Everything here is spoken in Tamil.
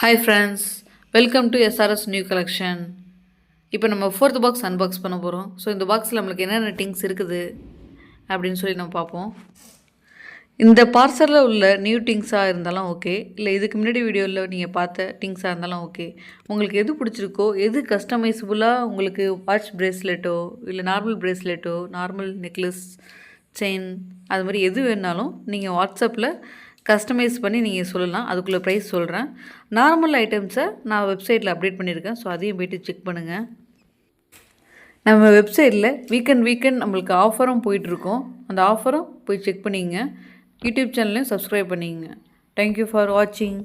Hi friends, welcome to SRS New Collection. இப்போ நம்ம ஃபோர்த் பாக்ஸ் அன்பாக்ஸ் பண்ண போகிறோம். ஸோ இந்த பாக்ஸில் நம்மளுக்கு என்னென்ன திங்ஸ் இருக்குது அப்படின்னு சொல்லி நம்ம பார்ப்போம். இந்த பார்சலில் உள்ள நியூ திங்ஸாக இருந்தாலும் ஓகே, இல்லை இதுக்கு முன்னாடி வீடியோவில் நீங்கள் பார்த்த திங்ஸாக இருந்தாலும் ஓகே, உங்களுக்கு எது பிடிச்சிருக்கோ, எது கஸ்டமைஸபுளாக உங்களுக்கு வாட்ச் ப்ரேஸ்லெட்டோ இல்லை நார்மல் ப்ரேஸ்லெட்டோ நார்மல் நெக்லஸ் செயின் அது மாதிரி எது வேணாலும் நீங்கள் வாட்ஸ்அப்பில் கஸ்டமைஸ் பண்ணி நீங்கள் சொல்லலாம். அதுக்குள்ளே ப்ரைஸ் சொல்கிறேன். நார்மல் ஐட்டம்ஸை நான் வெப்சைட்டில் அப்டேட் பண்ணியிருக்கேன். ஸோ அதையும் போய்ட்டு செக் பண்ணுங்கள். நம்ம வெப்சைட்டில் வீக்கெண்ட் நம்மளுக்கு ஆஃபரும் போயிட்டுருக்கோம். அந்த ஆஃபரும் போய் செக் பண்ணிங்க. யூடியூப் சேனலையும் சப்ஸ்கிரைப் பண்ணிங்க. தேங்க்யூ ஃபார் வாட்சிங்.